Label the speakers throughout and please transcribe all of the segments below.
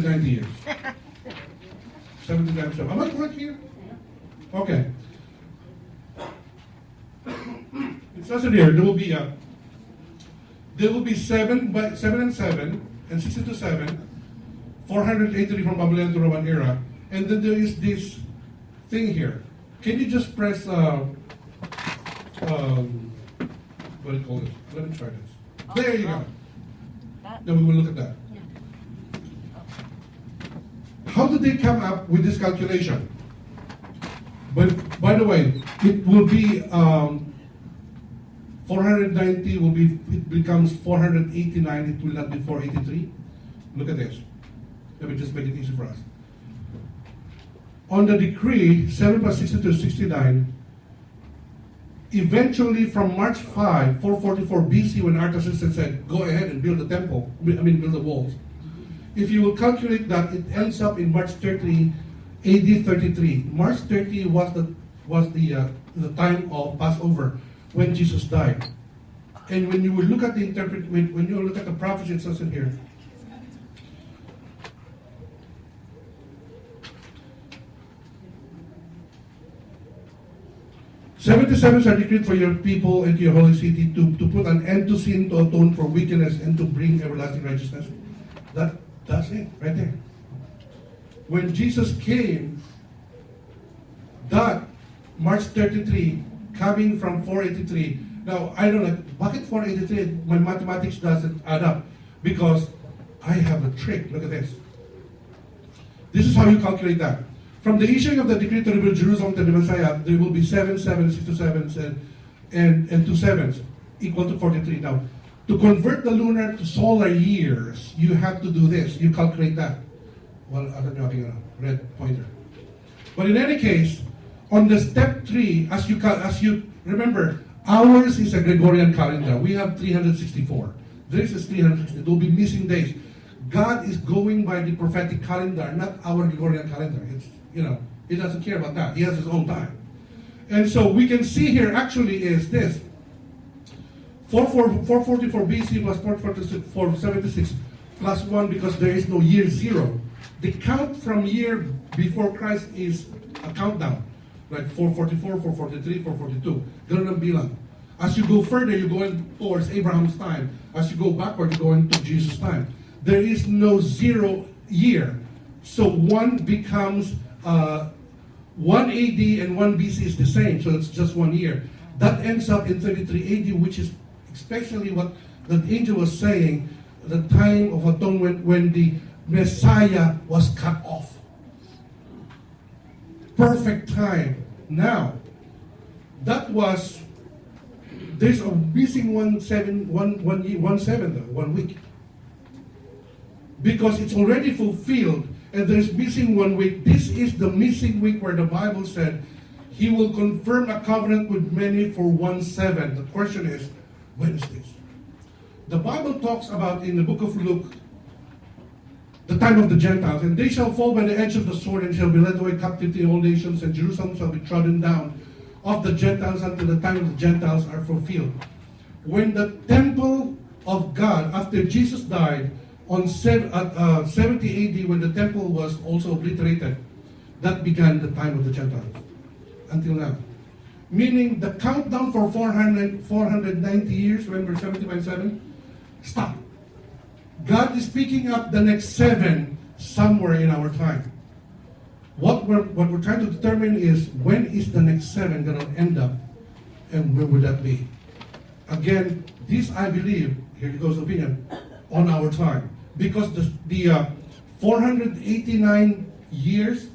Speaker 1: 90 years. 70 times 7. Am I correct here? Okay. It says it here, there will be 7 and 7, and 62 7, 483 from Babylonian to Roman era, and then there is this thing here. Can you just press, what do you call it? Let me try this. There you go. Then we will look at that. How did they come up with this calculation? But by the way, it will be 490 will be, it becomes 489, it will not be 483. Look at this. Let me just make it easy for us. On the decree, 7 plus 62 is 69. Eventually, from March 5, 444 BC, when Artaxerxes said, go ahead and build the temple, build the walls. If you will calculate that, it ends up in March 30, AD 33. March 30 was the time of Passover, when Jesus died. And when you will look at the when you look at the prophecy, it says in here, "77 are decreed for your people and to your holy city to put an end to sin, to atone for wickedness, and to bring everlasting righteousness." That's it, right there. When Jesus came, that March 33, coming from 483. Now, I don't know, bakit 483? My mathematics doesn't add up because I have a trick. Look at this. This is how you calculate that. From the issuing of the decree to rebuild Jerusalem to the Messiah, there will be 7 7s, 6 to 7s, and 2 7s, equal to 43. Now, to convert the lunar to solar years, you have to do this. You calculate that. Well, I don't know, red pointer. But in any case, on the step 3, as you remember, ours is a Gregorian calendar. We have 364. This is 360. There will be missing days. God is going by the prophetic calendar, not our Gregorian calendar. It's, He doesn't care about that. He has his own time. And so we can see here actually is this. 444 BC plus 476 plus 1 because there is no year 0. The count from year before Christ is a countdown. Like 444, 443, 442. Ganun ang bilang. As you go further, you go in towards Abraham's time. As you go backward, you go into Jesus' time. There is no 0 year. So 1 becomes 1 AD and 1 BC is the same. So it's just 1 year. That ends up in 33 AD, which is especially what the angel was saying, the time of atonement when the Messiah was cut off. Perfect time. Now, that was, there's a missing 1 week. Because it's already fulfilled, and there's missing 1 week. This is the missing week where the Bible said, He will confirm a covenant with many for 1/7. The question is, when is this? The Bible talks about in the book of Luke, the time of the Gentiles, and they shall fall by the edge of the sword and shall be led away captive to all nations, and Jerusalem shall be trodden down of the Gentiles until the time of the Gentiles are fulfilled. When the temple of God, after Jesus died on 70 AD, when the temple was also obliterated, that began the time of the Gentiles until now. Meaning the countdown for 490 years, remember 70/7, stop. God is picking up the next 7 somewhere in our time. What we're trying to determine is when is the next 7 going to end up, and where would that be? Again, this I believe, here goes the opinion, on our time. Because the 489 years,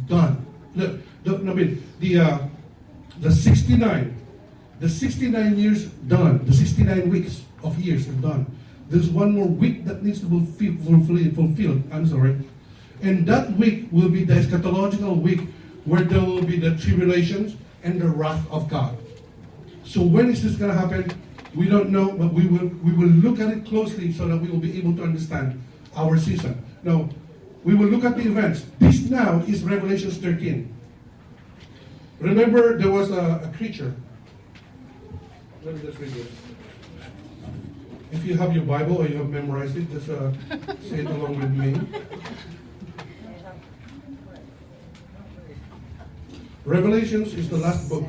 Speaker 1: done. The 69 years, done. The 69 weeks of years are done. There's 1 more week that needs to be fulfilled. And that week will be the eschatological week where there will be the tribulations and the wrath of God. So when is this going to happen? We don't know, but we will look at it closely so that we will be able to understand our season. Now, we will look at the events. This now is Revelation 13. Remember, there was a creature. Let me just read this. If you have your Bible or you have memorized it, just say it along with me. Revelations is the last book.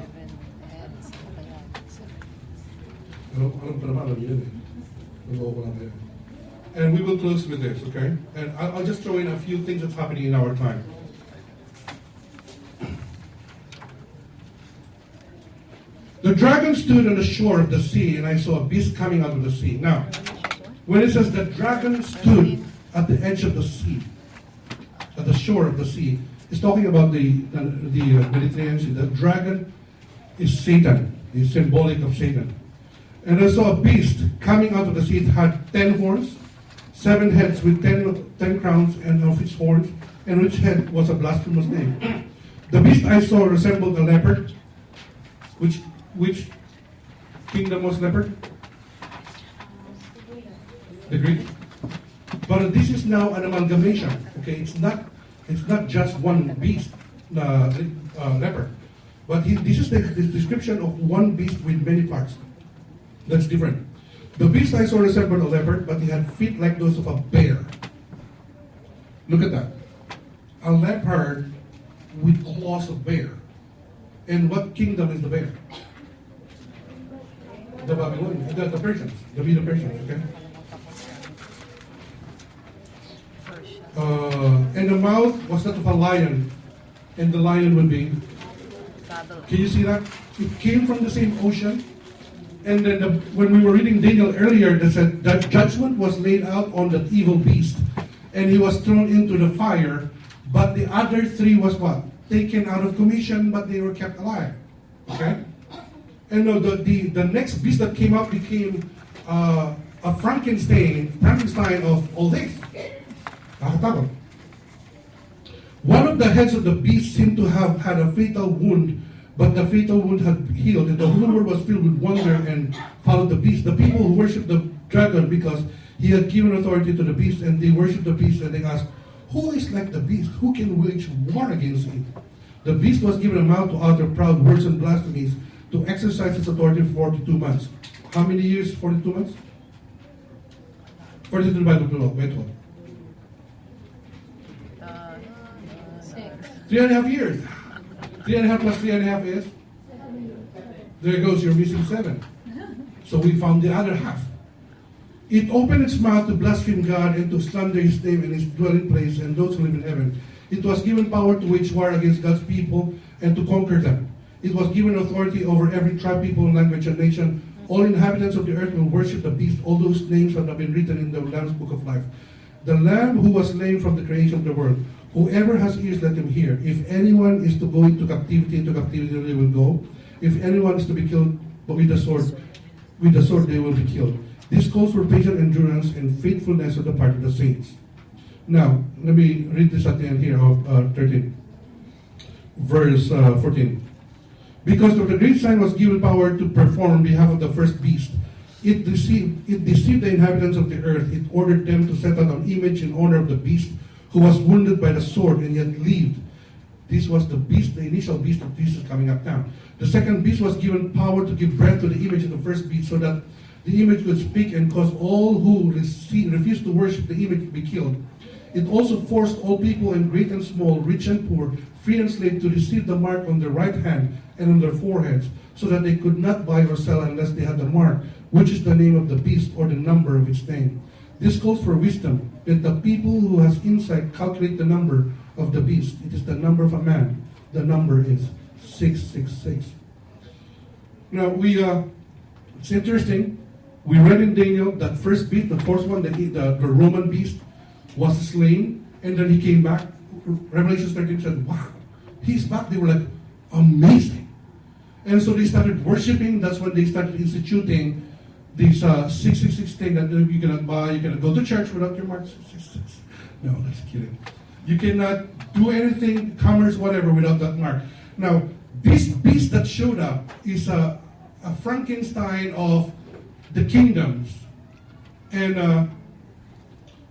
Speaker 1: Alam ko naman, alam yun eh. Nag-o-open lang tayo. And we will close with this, okay? And I'll just throw in a few things that's happening in our time. The dragon stood on the shore of the sea, and I saw a beast coming out of the sea. Now, when it says the dragon stood at the edge of the sea, at the shore of the sea, it's talking about the Mediterranean Sea. The dragon is Satan. It's symbolic of Satan. And I saw a beast coming out of the sea. It had 10 horns, 7 heads with 10 crowns, and of its horns, and each head was a blasphemous name. The beast I saw resembled a leopard. Which kingdom was leopard? The Greek. But this is now an amalgamation. Okay, it's not just one beast, leopard. But this is the description of one beast with many parts. That's different. The beast I saw resembled a leopard, but he had feet like those of a bear. Look at that. A leopard with claws of bear. And what kingdom is the bear? The Babylonians, the Persians, the Medo Persians, okay? And the mouth was that of a lion, and the lion would be. Can you see that? It came from the same ocean. And then when we were reading Daniel earlier, they said that judgment was laid out on that evil beast, and he was thrown into the fire. But the other 3 was what? Taken out of commission, but they were kept alive. Okay? And the next beast that came up became a Frankenstein of all this. Nakakatakot. One of the heads of the beast seemed to have had a fatal wound, but the fatal wound had healed, and the whole world was filled with wonder and followed the beast. The people who worshipped the dragon because he had given authority to the beast, and they worshipped the beast, and they asked, "Who is like the beast? Who can wage war against it?" The beast was given a mouth to utter proud words and blasphemies, to exercise its authority for 42 months. How many years? 42 months? 42 divided by 12. 3.5 years. 3.5 plus 3.5 is? There goes, you're missing 7. So we found the other half. It opened its mouth to blaspheme God and to slander his name and his dwelling place and those who live in heaven. It was given power to wage war against God's people and to conquer them. It was given authority over every tribe, people, language, and nation. All inhabitants of the earth will worship the beast, all those names that have been written in the Lamb's book of life. The Lamb who was slain from the creation of the world. Whoever has ears, let him hear. If anyone is to go into captivity they will go. If anyone is to be killed with the sword they will be killed. This calls for patient endurance and faithfulness on the part of the saints. Now, let me read this at the end here of 13. Verse 14. Because of the great sign was given power to perform on behalf of the first beast. It deceived the inhabitants of the earth. It ordered them to set out an image in honor of the beast who was wounded by the sword and yet lived. This was the beast, the initial beast of Jesus coming up now. The second beast was given power to give breath to the image of the first beast so that the image could speak and cause all who refused to worship the image to be killed. It also forced all people, and great and small, rich and poor, free and slave, to receive the mark on their right hand and on their foreheads, so that they could not buy or sell unless they had the mark, which is the name of the beast or the number of its name. This calls for wisdom, that the people who has insight calculate the number of the beast. It is the number of a man. The number is 666. Now, it's interesting. We read in Daniel that first beast, the fourth one, the Roman beast, was slain, and then he came back. Revelation 13 said, wow, he's back. They were like, amazing. And so they started worshiping. That's when they started instituting this 666 thing that you cannot buy. You cannot go to church without your mark 666. No, that's kidding. You cannot do anything, commerce, whatever, without that mark. Now, this beast that showed up is a Frankenstein of the kingdoms. And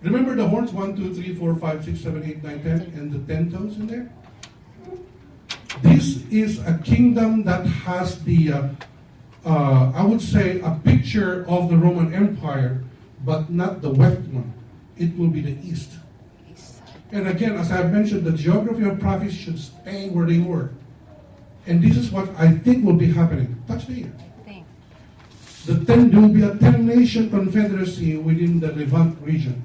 Speaker 1: remember the horns? 1, 2, 3, 4, 5, 6, 7, 8, 9, 10, and the 10 toes in there? This is a kingdom that has the, I would say, a picture of the Roman Empire, but not the west one. It will be the east. And again, as I mentioned, the geography of prophecies should stay where they were. And this is what I think will be happening. Touch the ear.
Speaker 2: Thanks.
Speaker 1: There will be a 10-nation confederacy within the Levant region.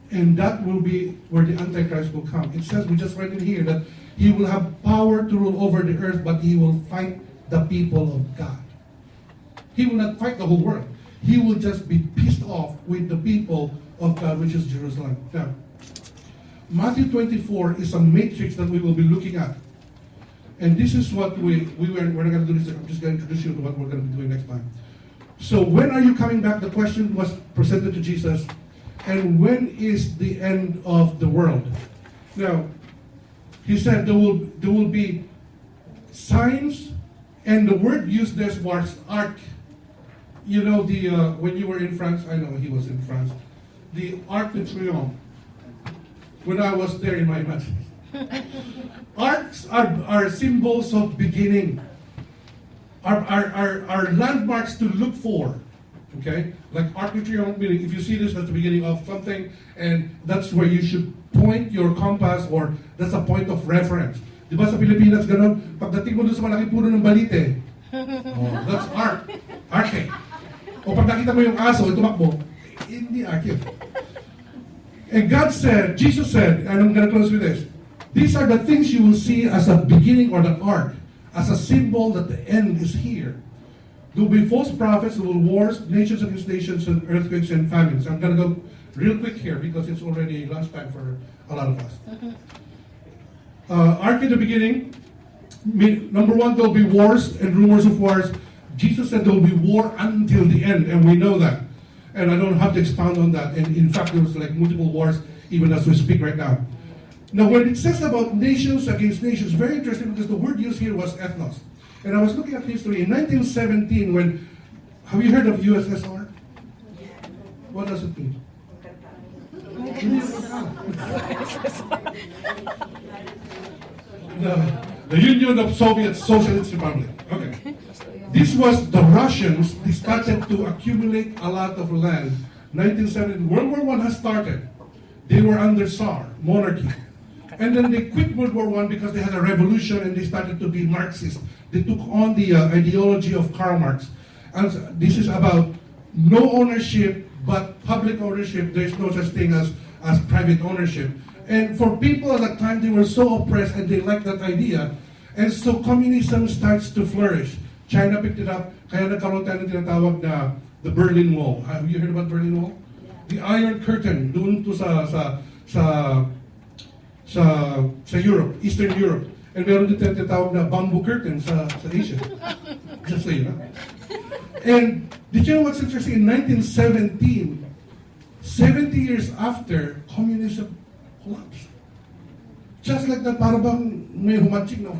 Speaker 1: And that will be where the Antichrist will come. It says, we just read it here, that he will have power to rule over the earth, but he will fight the people of God. He will not fight the whole world. He will just be pissed off with the people of God, which is Jerusalem. Now, Matthew 24 is a matrix that we will be looking at. And this is what we're not going to do this. I'm just going to introduce you to what we're going to be doing next time. So when are you coming back? The question was presented to Jesus. And when is the end of the world? Now, he said there will be signs, and the word used there was arc. You know, when you were in France, I know he was in France, the Arc de Triomphe. When I was there in my master's. Arcs are symbols of beginning, are landmarks to look for. Okay? Like Arc de Triomphe, meaning if you see this, that's the beginning of something, and that's where you should point your compass, or that's a point of reference. Di ba sa Pilipinas, ganun? Pagdating mo doon sa malaking puno ng balite, that's arc. Arc. O pag nakita mo yung aso, tumakbo, hindi arc yun. And God said, Jesus said, and I'm going to close with this, these are the things you will see as a beginning or the arc, as a symbol that the end is here. There will be false prophets, there will be wars, nations against nations, and earthquakes and famines. I'm going to go real quick here because it's already lunchtime for a lot of us. Arc in the beginning, number one, there will be wars and rumors of wars. Jesus said there will be war until the end, and we know that. And I don't have to expound on that. And in fact, there was like multiple wars even as we speak right now. Now, when it says about nations against nations, very interesting because the word used here was ethnos. And I was looking at history in 1917 when, have you heard of USSR? What does it mean? The Union of Soviet Socialist Republic. Okay. This was the Russians. They started to accumulate a lot of land. 1917, World War I has started. They were under Tsar, monarchy. And then they quit World War I because they had a revolution and they started to be Marxist. They took on the ideology of Karl Marx. And this is about no ownership, but public ownership. There's no such thing as private ownership. And for people at that time, they were so oppressed and they liked that idea. And so communism starts to flourish. China picked it up, kaya nagkaroon tayo ng tinatawag na the Berlin Wall. Have you heard about Berlin Wall? Yeah. The Iron Curtain, doon to sa Europe, Eastern Europe. And meron din tinatawag na bamboo curtain sa Asia. Just so you know. And did you know what's interesting? In 1917, 70 years after, communism collapsed. Just like that, para bang may humatsik na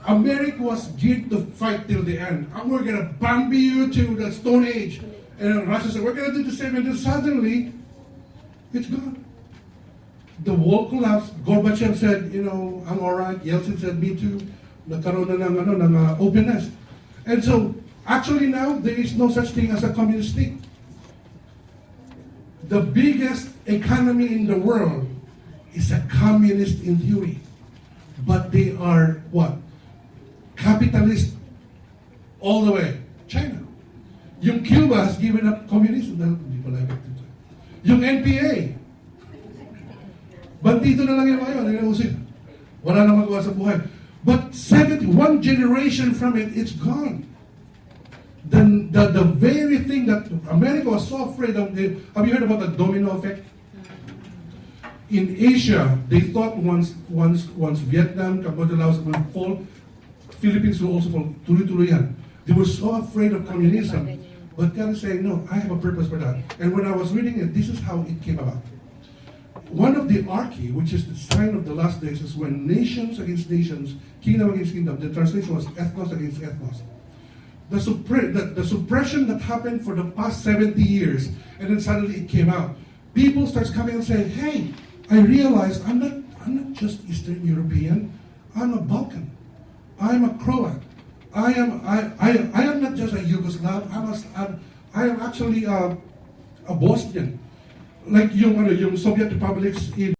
Speaker 1: America was geared to fight till the end. And we're going to Bambi you to the Stone Age. And Russia said, we're going to do the same. And then suddenly, it's gone. The wall collapsed. Gorbachev said, I'm all right. Yeltsin said, me too. Nagkaroon na ng openness. And so, actually now, there is no such thing as a communist state. The biggest economy in the world is a communist in theory. But they are what? Capitalist all the way. China. Yung Cuba has given up communism. Yung NPA. Bandito na lang yung mga yun. Wala na magawa sa buhay. But 71 generation from it, it's gone. The very thing that America was so afraid of, have you heard about the domino effect? In Asia, they thought once Vietnam, Cambodia, Laos will fall, Philippines will also fall. Tuloy-tuloy yan. They were so afraid of communism. But God is saying, no, I have a purpose for that. And when I was reading it, this is how it came about. One of the archy, which is the sign of the last days, is when nations against nations, kingdom against kingdom. The translation was ethnos against ethnos. The suppression that happened for the past 70 years, and then suddenly it came out. People start coming and saying, hey, I realized I'm not just Eastern European, I'm a Balkan. I'm a Croat. I am not just a Yugoslav. I am actually a Bosnian. Like yung Soviet republics in